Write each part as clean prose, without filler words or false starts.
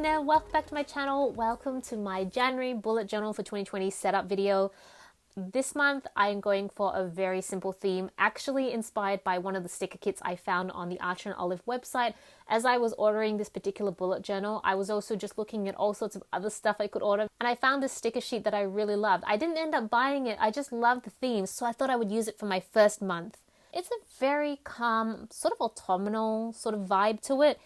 internet, welcome back to my channel. Welcome to my January bullet journal for 2020 setup video. This month I'm going for a very simple theme, actually inspired by one of the sticker kits I found on the Archer and Olive website. As I was ordering this particular bullet journal, I was also just looking at all sorts of other stuff I could order, and I found this sticker sheet that I really loved. I didn't end up buying it, I just loved the theme, so I thought I would use it for my first month. It's a very calm, sort of autumnal sort of vibe to it.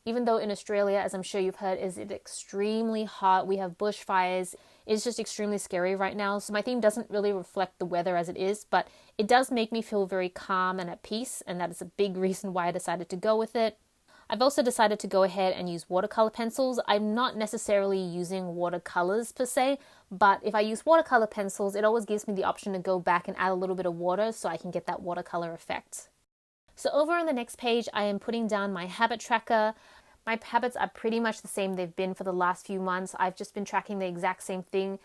Even though in Australia, as I'm sure you've heard, is it extremely hot. We have bushfires. It's just extremely scary right now. So my theme doesn't really reflect the weather as it is, but it does make me feel very calm and at peace. And that is a big reason why I decided to go with it. I've also decided to go ahead and use watercolor pencils. I'm not necessarily using watercolors per se, but if I use watercolor pencils, it always gives me the option to go back and add a little bit of water so I can get that watercolor effect. So over on the next page, I am putting down my habit tracker. My habits are pretty much the same they've been for the last few months. I've just been tracking the exact same thing.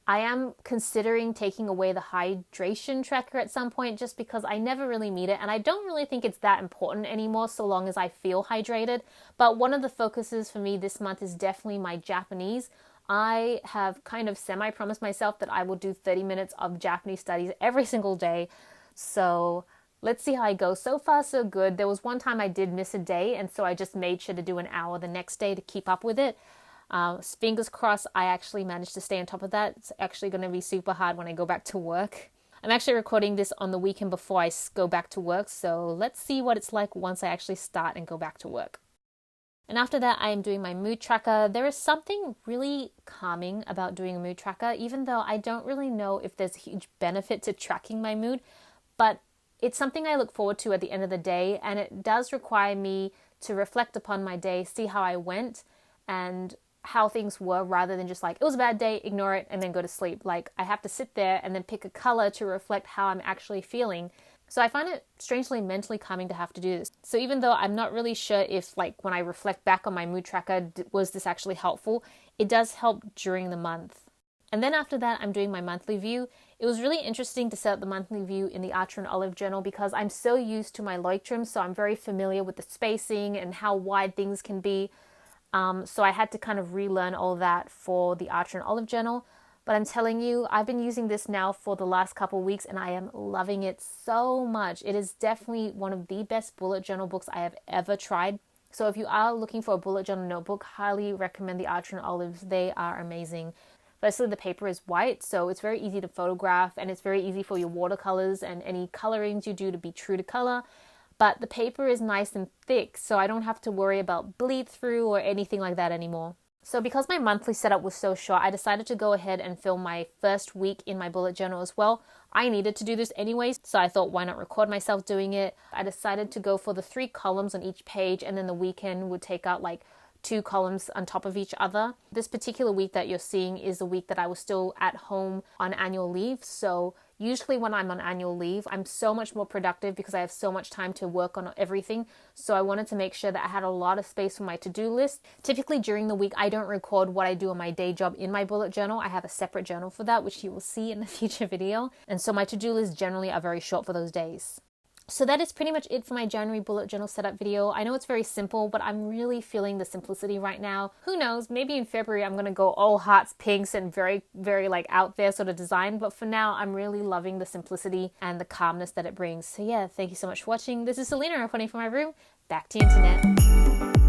I am considering taking away the hydration tracker at some point just because I never really need it, and I don't really think it's that important anymore so long as I feel hydrated. But one of the focuses for me this month is definitely my Japanese. I have kind of semi-promised myself that I will do 30 minutes of Japanese studies every single day. So let's see how I go. So far, so good. There was one time I did miss a day, and so I just made sure to do an hour the next day to keep up with it. Fingers crossed, I actually managed to stay on top of that. It's actually going to be super hard when I go back to work. I'm actually recording this on the weekend before I go back to work, so let's see what it's like once I actually start and go back to work. And after that, I am doing my mood tracker. There is something really calming about doing a mood tracker, even though I don't really know if there's a huge benefit to tracking my mood, but it's something I look forward to at the end of the day, and it does require me to reflect upon my day, see how I went and how things were, rather than just like, it was a bad day, ignore it, and then go to sleep. Like, I have to sit there and then pick a color to reflect how I'm actually feeling. So I find it strangely mentally calming to have to do this. So even though I'm not really sure if, like, when I reflect back on my mood tracker, was this actually helpful, it does help during the month. And then after that, I'm doing my monthly view. It was really interesting to set up the monthly view in the Archer and Olive journal because I'm so used to my Leuchtturm, so I'm very familiar with the spacing and how wide things can be. So I had to kind of relearn all that for the Archer and Olive journal. But I'm telling you, I've been using this now for the last couple of weeks and I am loving it so much. It is definitely one of the best bullet journal books I have ever tried. So if you are looking for a bullet journal notebook, highly recommend the Archer and Olives. They are amazing. Firstly, the paper is white, so it's very easy to photograph, and it's very easy for your watercolors and any colorings you do to be true to color. But the paper is nice and thick, so I don't have to worry about bleed through or anything like that anymore. So because my monthly setup was so short, I decided to go ahead and film my first week in my bullet journal as well. I needed to do this anyways, so I thought, why not record myself doing it? I decided to go for the 3 columns on each page, and then the weekend would take out like 2 columns on top of each other. This particular week that you're seeing is the week that I was still at home on annual leave. So usually when I'm on annual leave, I'm so much more productive because I have so much time to work on everything. So I wanted to make sure that I had a lot of space for my to-do list. Typically during the week, I don't record what I do on my day job in my bullet journal. I have a separate journal for that, which you will see in a future video. And so my to-do lists generally are very short for those days. So that is pretty much it for my January bullet journal setup video. I know it's very simple, but I'm really feeling the simplicity right now. Who knows, maybe in February I'm going to go all hearts, pinks, and very, very like out there sort of design. But for now, I'm really loving the simplicity and the calmness that it brings. So yeah, thank you so much for watching. This is Celina reporting from my room. Back to the internet.